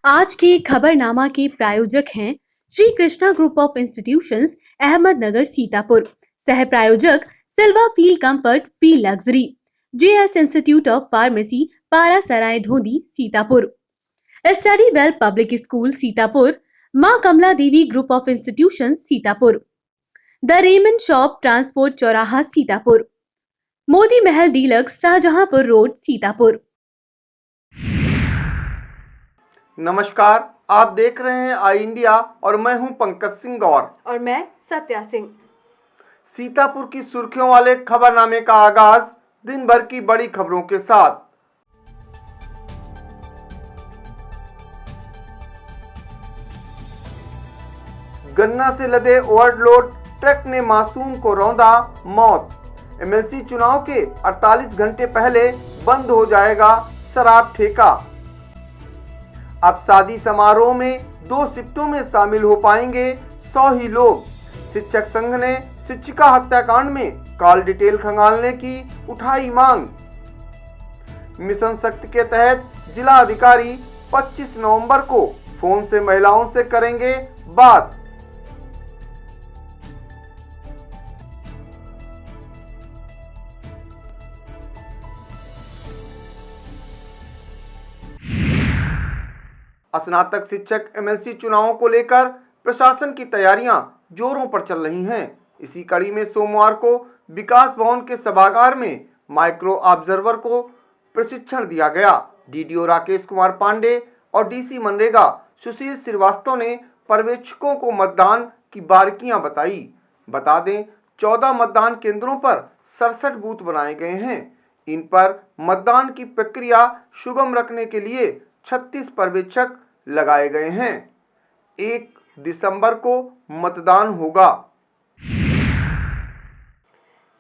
आज के खबरनामा के प्रायोजक हैं Shri Krishna group of institutions, Ahmednagar, Sitapur. सह प्रायोजक Silva feel comfort P luxury, JS institute of pharmacy, Para Sarai Dhondi, Sitapur. Study well public school, Sitapur. Maa Kamla Devi group of institutions, Sitapur. The Raymond shop, transport चौराहा, सीतापुर। मोदी महल डीलक्स, शाहजहांपुर रोड, सीतापुर। नमस्कार, आप देख रहे हैं आई इंडिया और मैं हूं पंकज सिंह गौर और मैं सत्या सिंह। सीतापुर की सुर्खियों वाले खबरनामे का आगाज दिन भर की बड़ी खबरों के साथ। गन्ना से लदे ओवरलोड ट्रक ने मासूम को रौंदा मौत। एमएलसी चुनाव के 48 घंटे पहले बंद हो जाएगा शराब ठेका। अब शादी समारोह में 2 शिफ्टों में शामिल हो पाएंगे 100 ही लोग। शिक्षक संघ ने शिक्षिका हत्याकांड में कॉल डिटेल खंगालने की उठाई मांग। मिशन शक्ति के तहत जिला अधिकारी 25 नवंबर को फोन से महिलाओं से करेंगे बात। स्नातक शिक्षक एमएलसी चुनावों को लेकर प्रशासन की तैयारियां जोरों पर चल रही हैं। इसी कड़ी में सोमवार को विकास भवन के सभागार में माइक्रो ऑब्जर्वर को प्रशिक्षण दिया गया। डीडीओ राकेश कुमार पांडे और डीसी मनरेगा सुशील श्रीवास्तव ने पर्यवेक्षकों को मतदान की बारीकियां बताई। बता दें, 14 मतदान केंद्रों पर 67 बूथ बनाए गए हैं। इन पर मतदान की प्रक्रिया सुगम रखने के लिए 36 पर्यवेक्षक लगाए गए हैं। 1 दिसंबर को मतदान होगा।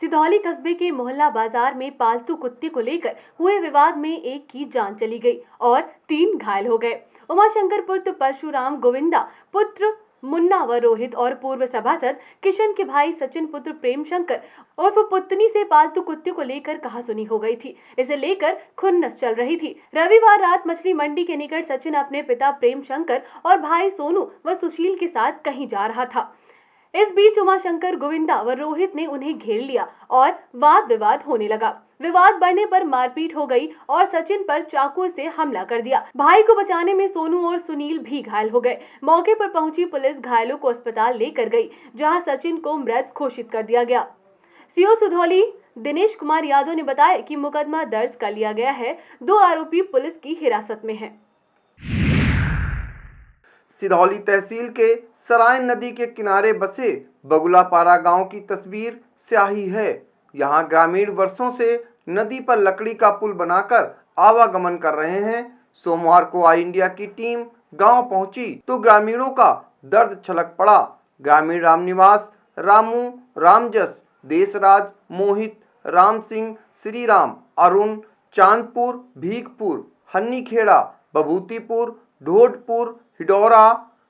सिधौली कस्बे के मोहल्ला बाजार में पालतू कुत्ते को लेकर हुए विवाद में एक की जान चली गई और 3 घायल हो गए। उमाशंकर पुत्र परशुराम गोविंदा पुत्र मुन्ना व रोहित और पूर्व सभासद किशन के भाई सचिन पुत्र प्रेम शंकर उर्फ पुतनी से पालतू कुत्ते को लेकर कहासुनी हो गई थी। इसे लेकर खुन्नस चल रही थी। रविवार रात मछली मंडी के निकट सचिन अपने पिता प्रेम शंकर और भाई सोनू व सुशील के साथ कहीं जा रहा था। इस बीच उमाशंकर, गोविंदा व रोहित ने उन्हें घेर लिया और वाद विवाद होने लगा। विवाद बढ़ने पर मारपीट हो गई और सचिन पर चाकू से हमला कर दिया। भाई को बचाने में सोनू और सुनील भी घायल हो गए। मौके पर पहुंची पुलिस घायलों को अस्पताल लेकर गई, जहां सचिन को मृत घोषित कर दिया गया। सीओ सिधौली दिनेश कुमार यादव ने बताया कि मुकदमा दर्ज कर लिया गया है। 2 आरोपी पुलिस की हिरासत में हैं। सिधौली तहसील के सराय नदी के किनारे बसे बगुलापारा गांव की तस्वीर स्याही है। यहां ग्रामीण वर्षों से नदी पर लकड़ी का पुल बनाकर आवागमन कर रहे हैं। सोमवार को आई इंडिया की टीम गांव पहुंची तो ग्रामीणों का दर्द छलक पड़ा। ग्रामीण रामनिवास, रामू, रामजस, देशराज, मोहित, राम सिंह, श्रीराम, अरुण, चांदपुर, भीखपुर, हन्नीखेड़ा, बभूतिपुर, ढोडपुर, हिडौरा,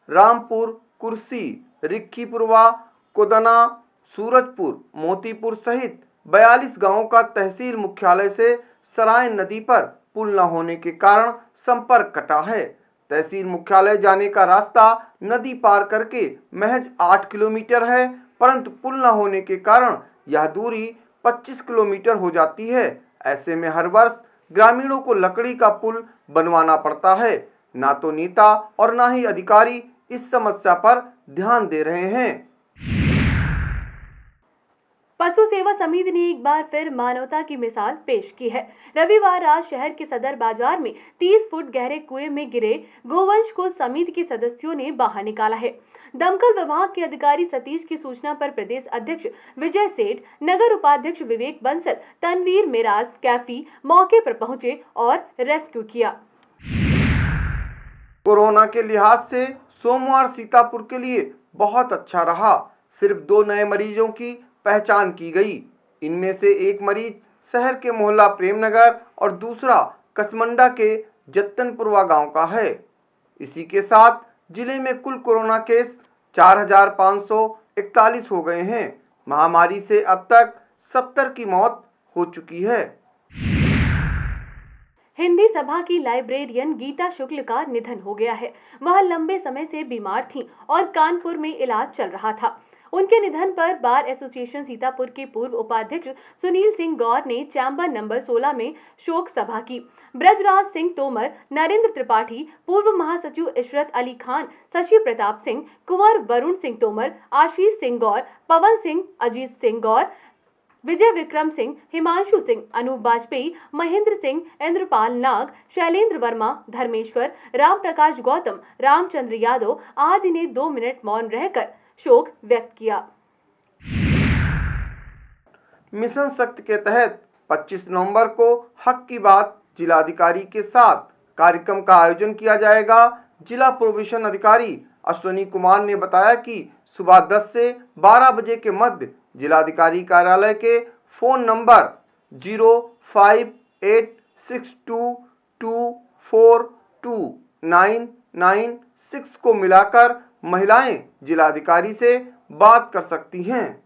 रामपुर, कुर्सी, रिक्कीपुरवा, कोदना, सूरजपुर, मोतीपुर सहित 42 गांवों का तहसील मुख्यालय से सराय नदी पर पुल न होने के कारण संपर्क कटा है। तहसील मुख्यालय जाने का रास्ता नदी पार करके महज 8 किलोमीटर है, परंतु पुल न होने के कारण यह दूरी 25 किलोमीटर हो जाती है। ऐसे में हर वर्ष ग्रामीणों को लकड़ी का पुल बनवाना पड़ता है। ना तो नेता और ना ही अधिकारी इस समस्या पर ध्यान दे रहे हैं। पशु सेवा समिति ने एक बार फिर मानवता की मिसाल पेश की है। रविवार रात शहर के सदर बाजार में 30 फुट गहरे कुएं में गिरे गोवंश को समिति के सदस्यों ने बाहर निकाला है। दमकल विभाग के अधिकारी सतीश की सूचना पर प्रदेश अध्यक्ष विजय सेठ, नगर उपाध्यक्ष विवेक बंसल, तनवीर मिराज कैफी मौके पर पहुंचे और रेस्क्यू किया। कोरोना के लिहाज से सोमवार सीतापुर के लिए बहुत अच्छा रहा। सिर्फ 2 नए मरीजों की पहचान की गई। इनमें से एक मरीज शहर के मोहल्ला प्रेमनगर और दूसरा कसमंडा के जत्तनपुरवा गांव का है। इसी के साथ जिले में कुल कोरोना केस 4,541 हो गए हैं। महामारी से अब तक 70 की मौत हो चुकी है। हिंदी सभा की लाइब्रेरियन गीता शुक्ल का निधन हो गया है। वह लंबे समय से बीमार थीं और कानपुर में इलाज चल रहा था। उनके निधन पर बार एसोसिएशन सीतापुर के पूर्व उपाध्यक्ष सुनील सिंह गौर ने चैम्बर नंबर 16 में शोक सभा की। ब्रजराज सिंह तोमर, नरेंद्र त्रिपाठी, पूर्व महासचिव इशरत अली खान, शशि प्रताप सिंह, कुंवर वरुण सिंह तोमर, आशीष सिंह गौर, पवन सिंह, अजीत सिंह गौर, विजय विक्रम सिंह, हिमांशु सिंह, अनूप वाजपेयी, महेंद्र सिंह, इंद्रपाल नाग, शैलेंद्र वर्मा, धर्मेश्वर, राम प्रकाश गौतम, रामचंद्र यादव आदि ने 2 मिनट मौन रहकर शोक व्यक्त किया। मिशन शक्ति के तहत 25 नवंबर को हक की बात जिलाधिकारी के साथ कार्यक्रम का आयोजन किया जाएगा। जिला प्रोबेशन अधिकारी अश्विनी कुमार ने बताया कि सुबह 10 से 12 बजे के मध्य जिलाधिकारी कार्यालय के फोन नंबर 058622429996 को मिलाकर महिलाएं जिलाधिकारी से बात कर सकती हैं।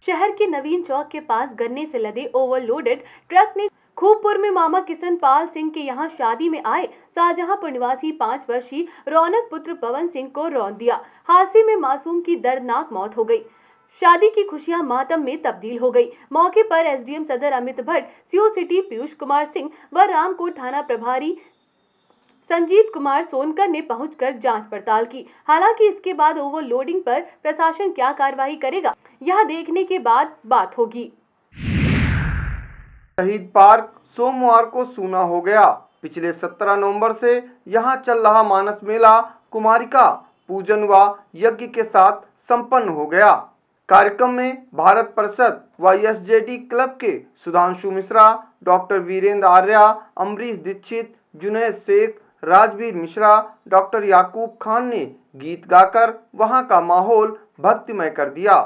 शहर के नवीन चौक के पास गन्ने से लदे ओवरलोडेड ट्रक ने खूबपुर में मामा किशन पाल सिंह के यहां शादी में आए शाहजहांपुर निवासी 5 वर्षीय रौनक पुत्र पवन सिंह को रौंद दिया। हादसे में मासूम की दर्दनाक मौत हो गई। शादी की खुशियां मातम में तब्दील हो गई। मौके पर एसडीएम सदर अमित भट्ट, सीओ सिटी पीयूष कुमार सिंह व रामकोट थाना प्रभारी संजीत कुमार सोनकर ने पहुंचकर जांच पड़ताल की। हालांकि इसके बाद ओवरलोडिंग पर प्रशासन क्या कार्रवाई करेगा, यह देखने के बाद बात होगी। शहीद पार्क सोमवार को सूना हो गया। पिछले 17 नवंबर से यहां चल रहा मानस मेला कुमारिका पूजन व यज्ञ के साथ संपन्न हो गया। कार्यक्रम में भारत परिषद व एसजेडी क्लब के सुधांशु मिश्रा, डॉक्टर वीरेंद्र आर्या, अमरीश दीक्षित, जुनैद शेख, राजवीर मिश्रा, डॉक्टर याकूब खान ने गीत गाकर वहां का माहौल भक्तिमय कर दिया।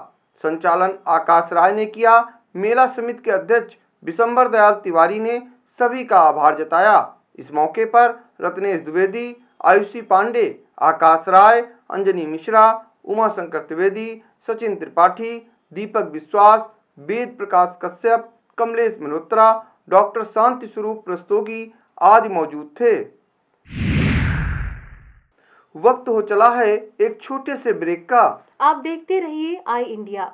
संचालन आकाश राय ने किया। मेला समिति के अध्यक्ष विशंबर दयाल तिवारी ने सभी का आभार जताया। इस मौके पर रत्नेश द्विवेदी, आयुषी पांडे, आकाश राय, अंजनी मिश्रा, उमाशंकर त्रिवेदी, सचिन त्रिपाठी, दीपक विश्वास, वेद प्रकाश कश्यप, कमलेश मल्होत्रा, डॉक्टर शांति स्वरूप रस्तोगी आदि मौजूद थे। वक्त हो चला है एक छोटे से ब्रेक का। आप देखते रहिए आई इंडिया।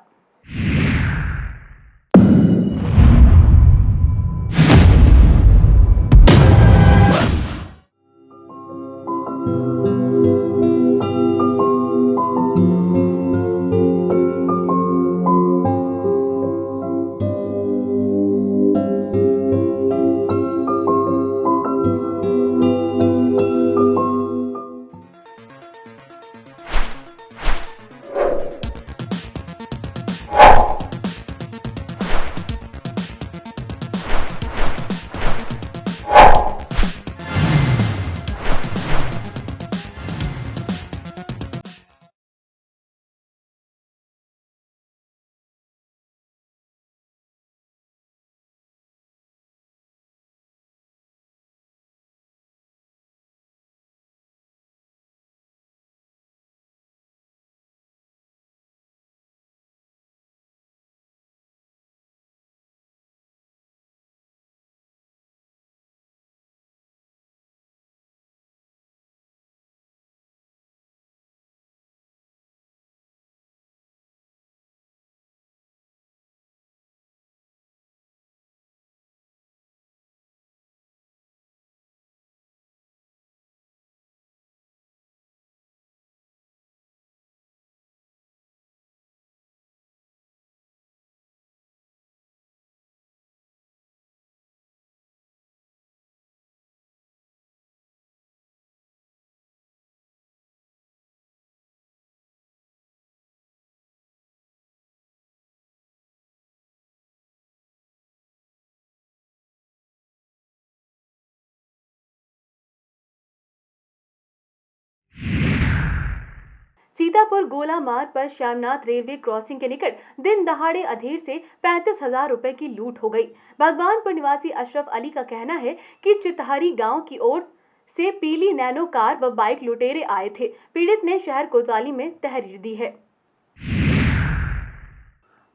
सीतापुर गोला मार्ग पर श्यामनाथ रेलवे क्रॉसिंग के निकट दिन दहाड़े अधेड़ से 35,000 रुपए की लूट हो गई। भगवानपुर निवासी अशरफ अली का कहना है कि चितहरी गांव की ओर से पीली नैनो कार व बाइक लुटेरे आए थे। पीड़ित ने शहर कोतवाली में तहरीर दी है।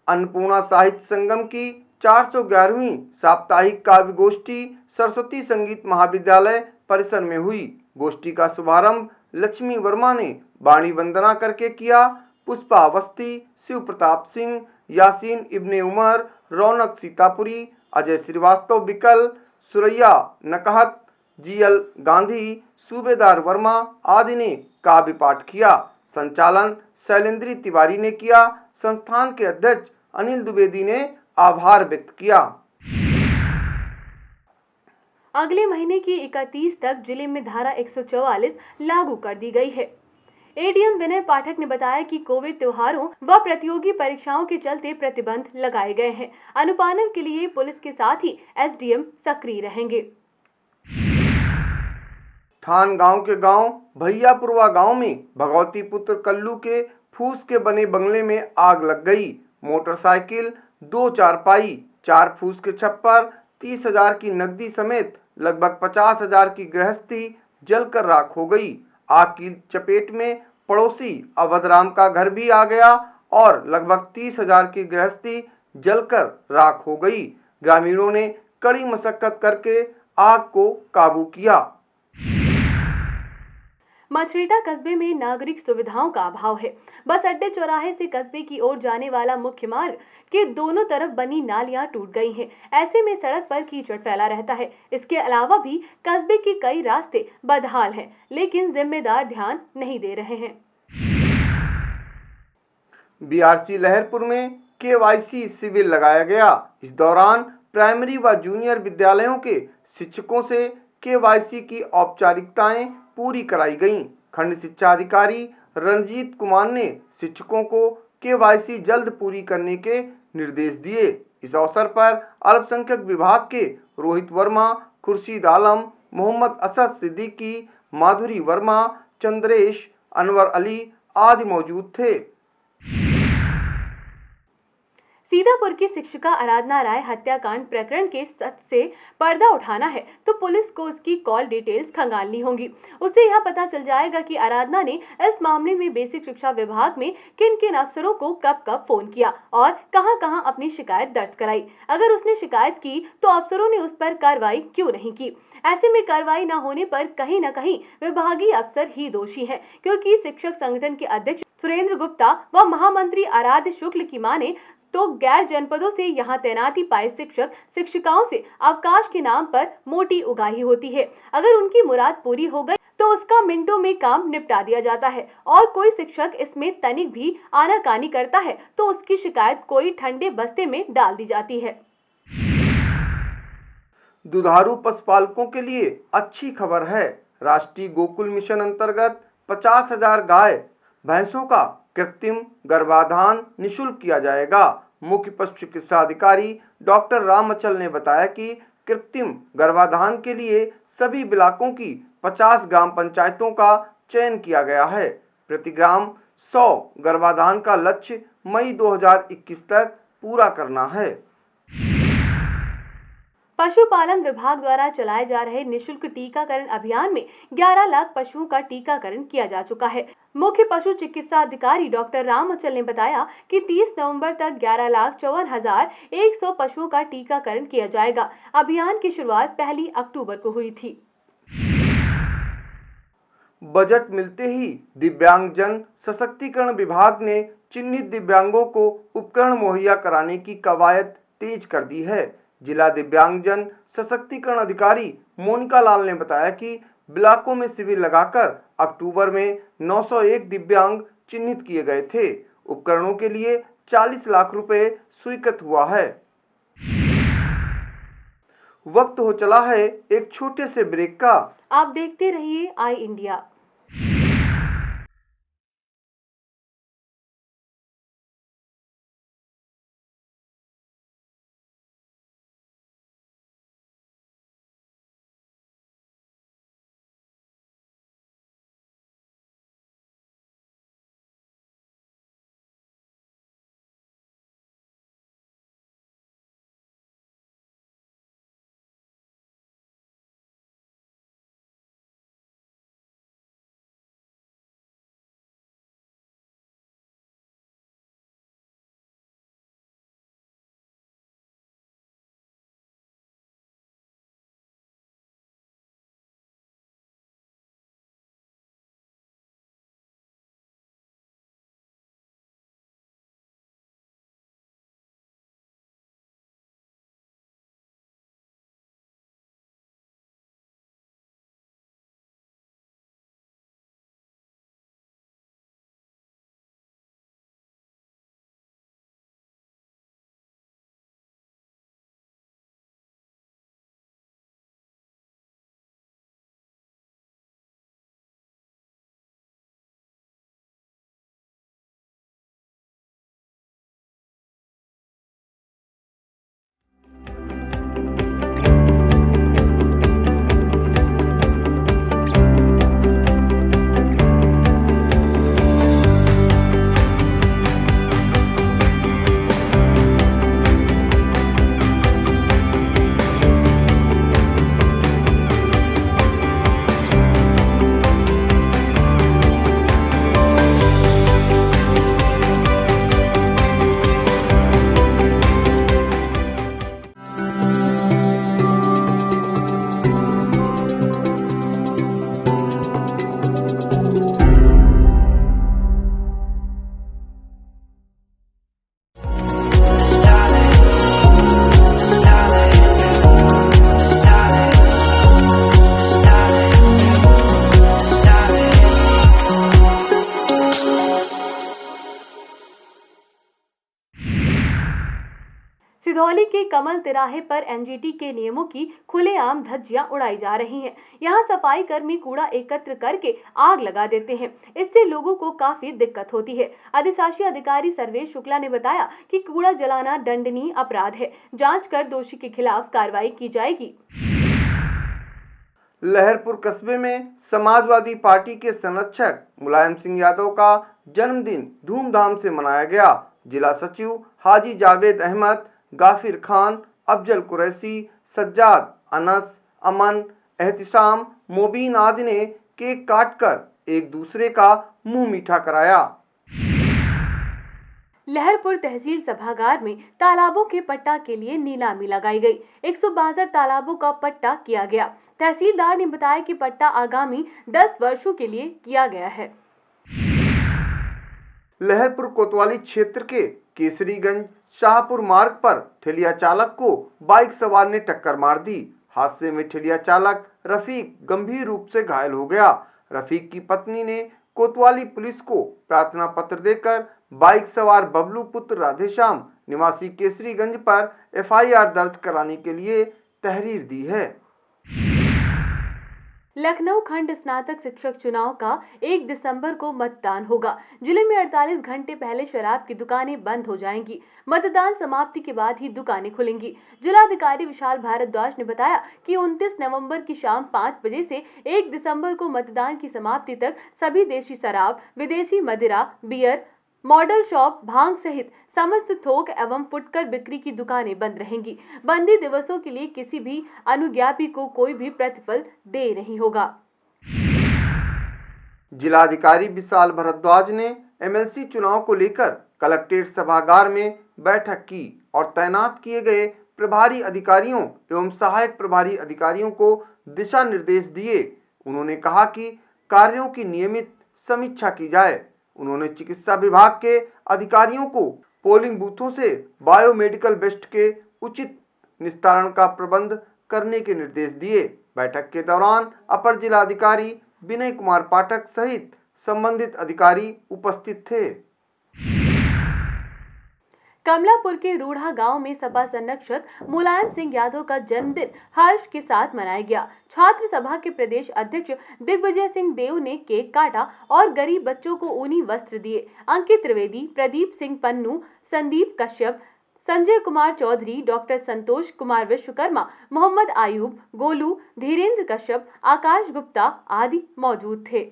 अन्नपूर्णा साहित्य संगम की 411वीं साप्ताहिक काव्य गोष्ठी सरस्वती संगीत महाविद्यालय परिसर में हुई। गोष्ठी का शुभारंभ लक्ष्मी वर्मा ने वाणी वंदना करके किया। पुष्पा अवस्थी, शिव प्रताप सिंह, यासीन इब्ने उमर, रौनक सीतापुरी, अजय श्रीवास्तव विकल, सुरैया नकहत, जीएल गांधी, सूबेदार वर्मा आदि ने काव्य पाठ किया। संचालन शैलेंद्री तिवारी ने किया। संस्थान के अध्यक्ष अनिल द्विवेदी ने आभार व्यक्त किया। अगले महीने की 31 तक जिले में धारा 144 लागू कर दी गई है। एडीएम विनय पाठक ने बताया कि कोविड त्योहारों व प्रतियोगी परीक्षाओं के चलते प्रतिबंध लगाए गए हैं। अनुपालन के लिए पुलिस के साथ ही एसडीएम सक्रिय रहेंगे। थान गांव के गांव भैयापुरवा गांव में भगवती पुत्र कल्लू के फूस के बने बंगले में आग लग गई। मोटरसाइकिल, 2 चारपाई, 4 फूस के छप्पर, 30,000 की नकदी समेत लगभग 50,000 की गृहस्थी जलकर राख हो गई। आग की चपेट में पड़ोसी अवधराम का घर भी आ गया और लगभग 30,000 की गृहस्थी जलकर राख हो गई। ग्रामीणों ने कड़ी मशक्कत करके आग को काबू किया। मछरेटा कस्बे में नागरिक सुविधाओं का अभाव है। बस अड्डे चौराहे से कस्बे की ओर जाने वाला मुख्य मार्ग के दोनों तरफ बनी नालियां टूट गई हैं। ऐसे में सड़क पर कीचड़ फैला रहता है। इसके अलावा भी कस्बे के कई रास्ते बदहाल हैं, लेकिन जिम्मेदार ध्यान नहीं दे रहे हैं। बीआरसी लहरपुर में केवाईसी शिविर लगाया गया। इस दौरान प्राइमरी व जूनियर विद्यालयों के शिक्षकों से केवाईसी की औपचारिकताएं पूरी कराई गईं। खंड शिक्षा अधिकारी रणजीत कुमार ने शिक्षकों को केवाईसी जल्द पूरी करने के निर्देश दिए। इस अवसर पर अल्पसंख्यक विभाग के रोहित वर्मा, खुर्शीद आलम, मोहम्मद असद सिद्दीकी, माधुरी वर्मा, चंद्रेश, अनवर अली आदि मौजूद थे। सीतापुर की शिक्षिका आराधना राय हत्याकांड प्रकरण के सच से पर्दा उठाना है तो पुलिस को उसकी कॉल डिटेल्स खंगालनी होंगी। उससे यह पता चल जाएगा कि आराधना ने इस मामले में बेसिक शिक्षा विभाग में किन किन अफसरों को कब कब फोन किया और कहां-कहां अपनी शिकायत दर्ज कराई। अगर उसने शिकायत की तो अफसरों ने उस पर कार्रवाई क्यों नहीं की। ऐसे में कार्रवाई न होने पर कहीं न कहीं विभागीय अफसर ही दोषी हैं, क्योंकि शिक्षक संगठन के अध्यक्ष सुरेंद्र गुप्ता व महामंत्री आराध्य शुक्ल की माने तो गैर जनपदों से यहां तैनाती पाए शिक्षक शिक्षिकाओं से अवकाश के नाम पर मोटी उगाही होती है। अगर उनकी मुराद पूरी हो गई तो उसका मिनटों में काम निपटा दिया जाता है और कोई शिक्षक इसमें तनिक भी आनाकानी करता है तो उसकी शिकायत कोई ठंडे बस्ते में डाल दी जाती है। दुधारू पशुपालकों के लिए अच्छी खबर है। राष्ट्रीय गोकुल मिशन अंतर्गत 50,000 गाय भैंसों का कृत्रिम गर्भाधान निःशुल्क किया जाएगा। मुख्य पशु चिकित्सा अधिकारी डॉक्टर राम अचल ने बताया कि कृत्रिम गर्भाधान के लिए सभी ब्लॉकों की 50 ग्राम पंचायतों का चयन किया गया है। प्रति ग्राम 100 गर्भाधान का लक्ष्य मई 2021 तक पूरा करना है। पशुपालन विभाग द्वारा चलाए जा रहे निःशुल्क टीकाकरण अभियान में 11 लाख पशुओं का टीकाकरण किया जा चुका है। मुख्य पशु चिकित्सा अधिकारी डॉक्टर राम अचल ने बताया कि 30 नवंबर तक 11,54,100 पशुओं का टीकाकरण किया जाएगा। अभियान की शुरुआत 1 अक्टूबर को हुई थी। बजट मिलते ही दिव्यांगजन सशक्तिकरण विभाग ने चिन्हित दिव्यांगों को उपकरण मुहैया कराने की कवायद तेज कर दी है। जिला दिव्यांगजन सशक्तिकरण अधिकारी मोनिका लाल ने बताया कि ब्लॉकों में शिविर लगाकर अक्टूबर में 901 दिव्यांग चिन्हित किए गए थे। उपकरणों के लिए 40 लाख रुपए स्वीकृत हुआ है। वक्त हो चला है एक छोटे से ब्रेक का। आप देखते रहिए आई इंडिया। सिधौली के कमल तिराहे पर एनजीटी के नियमों की खुलेआम धज्जियां उड़ाई जा रही हैं। यहां सफाई कर्मी कूड़ा एकत्र करके आग लगा देते हैं। इससे लोगों को काफी दिक्कत होती है। अधिशासी अधिकारी सर्वेश शुक्ला ने बताया कि कूड़ा जलाना दंडनीय अपराध है। जांच कर दोषी के खिलाफ कार्रवाई की जाएगी। लहरपुर कस्बे में समाजवादी पार्टी के संरक्षक मुलायम सिंह यादव का जन्मदिन धूमधाम से मनाया गया। जिला सचिव हाजी जावेद अहमद, गाफिर खान, अफजल कुरैशी, सज्जाद, अनस, अमन, एहतिशाम, मोबीन आदि ने केक काटकर एक दूसरे का मुंह मीठा कराया। लहरपुर तहसील सभागार में तालाबों के पट्टा के लिए नीलामी लगाई गई। 162 तालाबों का पट्टा किया गया। तहसीलदार ने बताया कि पट्टा आगामी 10 वर्षों के लिए किया गया है। लहरपुर कोतवाली क्षेत्र के केसरीगंज शाहपुर मार्ग पर ठेलिया चालक को बाइक सवार ने टक्कर मार दी। हादसे में ठेलिया चालक रफीक गंभीर रूप से घायल हो गया। रफीक की पत्नी ने कोतवाली पुलिस को प्रार्थना पत्र देकर बाइक सवार बबलू पुत्र राधेश्याम निवासी केसरीगंज पर एफआईआर दर्ज कराने के लिए तहरीर दी है। लखनऊ खंड स्नातक शिक्षक चुनाव का 1 दिसंबर को मतदान होगा। जिले में 48 घंटे पहले शराब की दुकानें बंद हो जाएंगी। मतदान समाप्ति के बाद ही दुकानें खुलेंगी। जिलाधिकारी विशाल भारद्वाज ने बताया कि 29 नवंबर की शाम 5 बजे से 1 दिसंबर को मतदान की समाप्ति तक सभी देशी शराब, विदेशी मदिरा, बियर, मॉडल शॉप, भांग सहित समस्त थोक एवं फुटकर बिक्री की दुकानें बंद रहेंगी। बंदी दिवसों के लिए किसी भी अनुज्ञापी को कोई भी प्रतिफल दे नहीं होगा। जिलाधिकारी विशाल भारद्वाज ने एमएलसी चुनाव को लेकर कलेक्ट्रेट सभागार में बैठक की और तैनात किए गए प्रभारी अधिकारियों एवं सहायक प्रभारी अधिकारियों को दिशा निर्देश दिए। उन्होंने कहा कि कार्यों की नियमित समीक्षा की जाए। उन्होंने चिकित्सा विभाग के अधिकारियों को पोलिंग बूथों से बायोमेडिकल वेस्ट के उचित निस्तारण का प्रबंध करने के निर्देश दिए। बैठक के दौरान अपर जिलाधिकारी विनय कुमार पाठक सहित संबंधित अधिकारी उपस्थित थे। कमलापुर के रूढ़ा गांव में सपा संरक्षक मुलायम सिंह यादव का जन्मदिन हर्ष के साथ मनाया गया। छात्र सभा के प्रदेश अध्यक्ष दिग्विजय सिंह देव ने केक काटा और गरीब बच्चों को ऊनी वस्त्र दिए। अंकित त्रिवेदी, प्रदीप सिंह पन्नू, संदीप कश्यप, संजय कुमार चौधरी, डॉक्टर संतोष कुमार विश्वकर्मा, मोहम्मद आयूब, गोलू, धीरेन्द्र कश्यप, आकाश गुप्ता आदि मौजूद थे।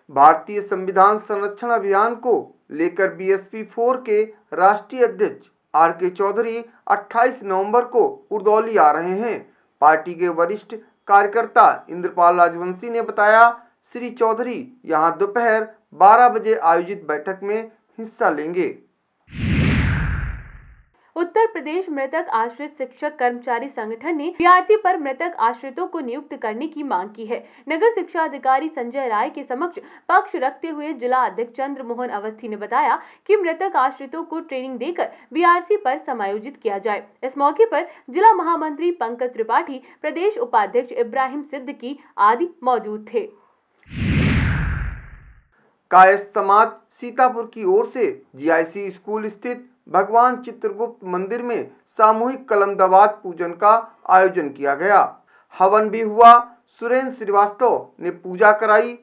भारतीय संविधान संरक्षण अभियान को लेकर बीएसपी 4 के राष्ट्रीय अध्यक्ष आर.के. चौधरी 28 नवंबर को उर्दौली आ रहे हैं। पार्टी के वरिष्ठ कार्यकर्ता इंद्रपाल राजवंशी ने बताया, श्री चौधरी यहां दोपहर 12 बजे आयोजित बैठक में हिस्सा लेंगे। उत्तर प्रदेश मृतक आश्रित शिक्षक कर्मचारी संगठन ने बीआरसी पर मृतक आश्रितों को नियुक्त करने की मांग की है। नगर शिक्षा अधिकारी संजय राय के समक्ष पक्ष रखते हुए जिला अध्यक्ष चंद्र मोहन अवस्थी ने बताया कि मृतक आश्रितों को ट्रेनिंग देकर बीआरसी पर समायोजित किया जाए। इस मौके पर जिला महामंत्री पंकज त्रिपाठी, प्रदेश उपाध्यक्ष इब्राहिम सिद्दीकी आदि मौजूद थे। कायस्थ समाज सीतापुर की ओर से जीआईसी स्कूल स्थित भगवान चित्रगुप्त मंदिर में सामूहिक कलमदावाद पूजन का आयोजन किया गया। हवन भी हुआ। सुरेंद्र श्रीवास्तव ने पूजा कराई।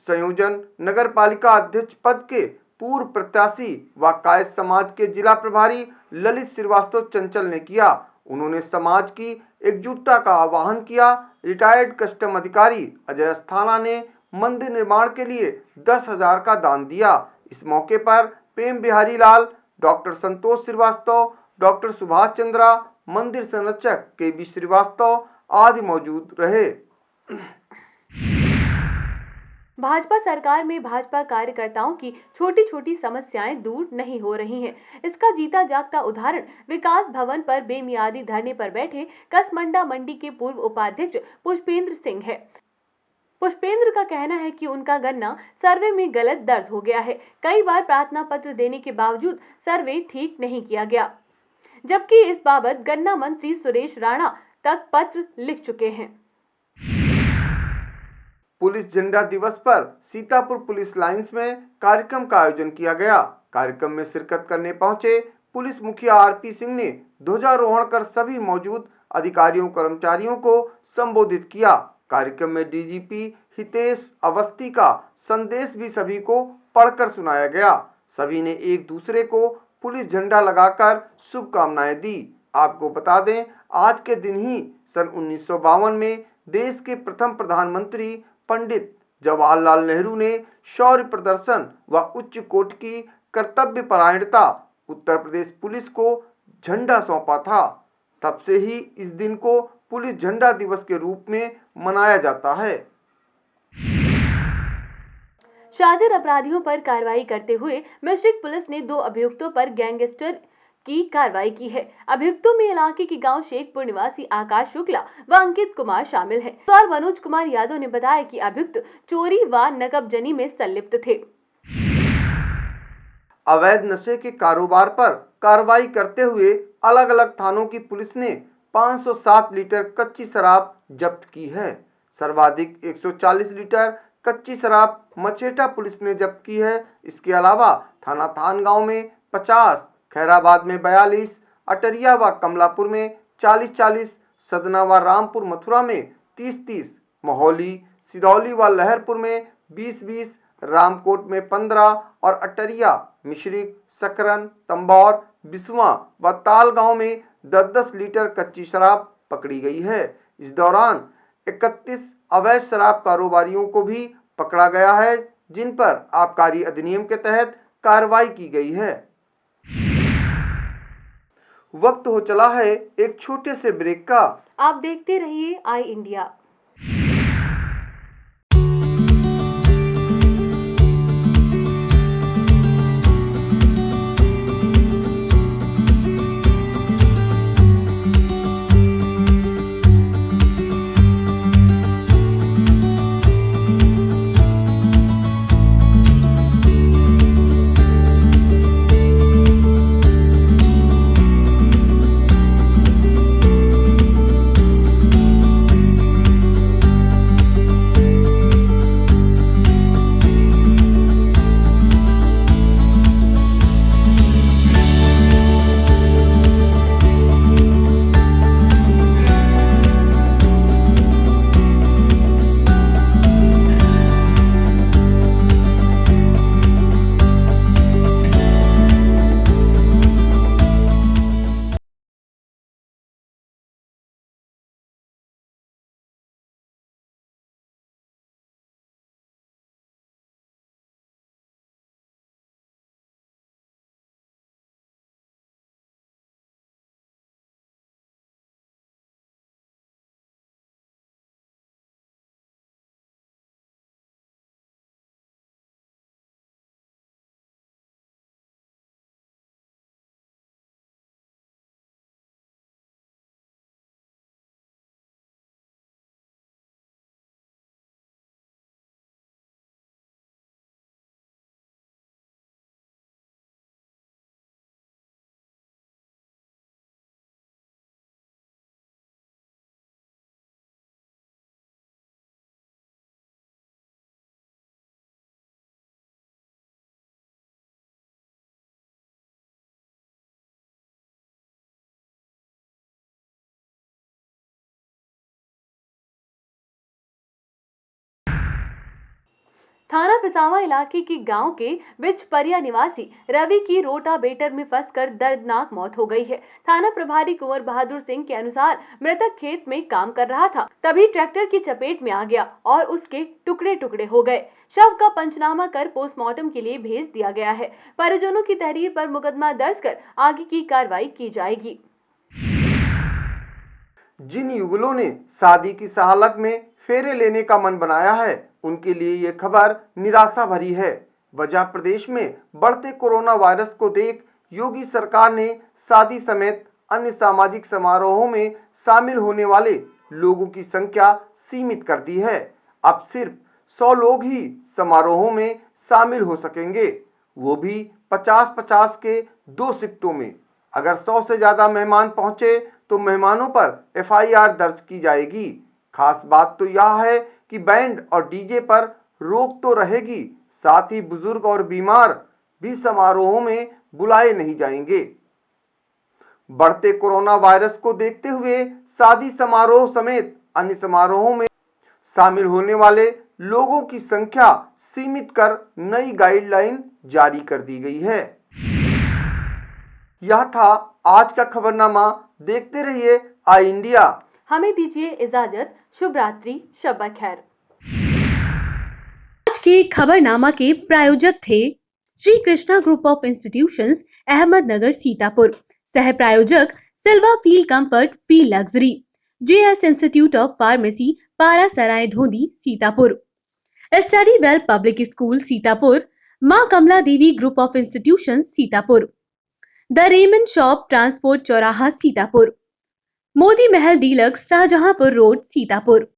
संयोजन नगर पालिका अध्यक्ष पद के पूर्व प्रत्याशी व कायस्थ समाज के जिला प्रभारी ललित श्रीवास्तव चंचल ने किया। उन्होंने समाज की एकजुटता का आह्वान किया। रिटायर्ड कस्टम अधिकारी अजय अस्थाना ने मंदिर निर्माण के लिए 10,000 का दान दिया। इस मौके पर प्रेम बिहारी लाल, डॉक्टर संतोष श्रीवास्तव, डॉक्टर सुभाष चंद्रा, मंदिर संरक्षक के.बी. श्रीवास्तव आदि मौजूद रहे। भाजपा सरकार में भाजपा कार्यकर्ताओं की छोटी छोटी समस्याएं दूर नहीं हो रही हैं। इसका जीता जागता उदाहरण विकास भवन पर बेमियादी धरने पर बैठे कसमंडा मंडी के पूर्व उपाध्यक्ष पुष्पेंद्र सिंह है। पुष्पेंद्र का कहना है कि उनका गन्ना सर्वे में गलत दर्ज हो गया है। कई बार प्रार्थना पत्र देने के बावजूद सर्वे ठीक नहीं किया गया, जबकि इस बाबत गन्ना मंत्री सुरेश राणा तक पत्र लिख चुके हैं। पुलिस झंडा दिवस पर सीतापुर पुलिस लाइंस में कार्यक्रम का आयोजन किया गया। कार्यक्रम में शिरकत करने पहुंचे पुलिस मुखिया आरपी सिंह ने ध्वजारोहण कर सभी मौजूद अधिकारियों कर्मचारियों को संबोधित किया। कार्यक्रम में डीजीपी हितेश अवस्थी का संदेश भी सभी को पढ़कर सुनाया गया। सभी ने एक दूसरे को पुलिस झंडा लगाकर शुभकामनाएं दी। आपको बता दें, आज के दिन ही सन 1952 में देश के प्रथम प्रधानमंत्री पंडित जवाहरलाल नेहरू ने शौर्य प्रदर्शन व उच्च कोटि की कर्तव्य परायणता उत्तर प्रदेश पुलिस को झंडा सौंपा था। तब से ही इस दिन को पुलिस झंडा दिवस के रूप में मनाया जाता है। शातिर अपराधियों पर कार्रवाई करते हुए मिश्रिक पुलिस ने 2 अभियुक्तों पर गैंगस्टर की कार्रवाई की है। अभियुक्तों में इलाके के गांव शेखपुर निवासी आकाश शुक्ला व अंकित कुमार शामिल हैं। सवार मनोज कुमार यादव ने बताया कि अभियुक्त चोरी व नकबजनी में संलिप्त थे। अवैध नशे के कारोबार पर कार्रवाई करते हुए अलग अलग थानों की पुलिस ने 507 लीटर कच्ची शराब जब्त की है। सर्वाधिक 140 लीटर कच्ची शराब मचेटा पुलिस ने जब्त की है। इसके अलावा थाना थानगांव में 50, खैराबाद में 42, अटरिया व कमलापुर में 40-40, सदना व रामपुर मथुरा में 30-30, मोहौली, सिदौली व लहरपुर में 20-20, रामकोट में 15 और अटरिया, मिश्रिक, सकरन, तंबौर, बिस्वा व तालगांव में 10-10 लीटर कच्ची शराब पकड़ी गई है। इस दौरान 31 अवैध शराब कारोबारियों को भी पकड़ा गया है, जिन पर आबकारी अधिनियम के तहत कार्रवाई की गई है। वक्त हो चला है एक छोटे से ब्रेक का। आप देखते रहिए आई इंडिया। थाना पिसावा इलाके के गांव के बिचपरिया निवासी रवि की रोटावेटर में फंसकर दर्दनाक मौत हो गई है। थाना प्रभारी कुंवर बहादुर सिंह के अनुसार मृतक खेत में काम कर रहा था, तभी ट्रैक्टर की चपेट में आ गया और उसके टुकड़े टुकड़े हो गए। शव का पंचनामा कर पोस्टमार्टम के लिए भेज दिया गया है। परिजनों की तहरीर पर मुकदमा दर्ज कर आगे की कार्रवाई की जाएगी। जिन युगलों ने शादी की सहालत में फेरे लेने का मन बनाया है, उनके लिए ये खबर निराशा भरी है। वजह प्रदेश में बढ़ते कोरोना वायरस को देख योगी सरकार ने शादी समेत अन्य सामाजिक समारोहों में शामिल होने वाले लोगों की संख्या सीमित कर दी है। अब सिर्फ 100 लोग ही समारोहों में शामिल हो सकेंगे, वो भी 50-50 के 2 शिफ्टों में। अगर 100 से ज़्यादा मेहमान पहुंचे तो मेहमानों पर FIR दर्ज की जाएगी। खास बात तो यह है कि बैंड और डीजे पर रोक तो रहेगी, साथ ही बुजुर्ग और बीमार भी समारोहों में बुलाए नहीं जाएंगे। बढ़ते कोरोना वायरस को देखते हुए शादी समारोह समेत अन्य समारोहों में शामिल होने वाले लोगों की संख्या सीमित कर नई गाइडलाइन जारी कर दी गई है। यह था आज का खबरनामा। देखते रहिए आई इंडिया। हमें दीजिए इजाजत। शुभ रात्रि, शब खैर। आज के खबरनामा के प्रायोजक थे Shri Krishna group of institutions, Ahmednagar, Sitapur. सह प्रायोजक Silva feel comfort, P luxury, JS institute of pharmacy, Parasarai Dhondi, Sitapur. Study well public school, Sitapur. Maa Kamla Devi group of institutions, Sitapur. The Raymond shop, transport चौराहा, सीतापुर। मोदी महल डीलक्स, शाहजहांपुर रोड, सीतापुर।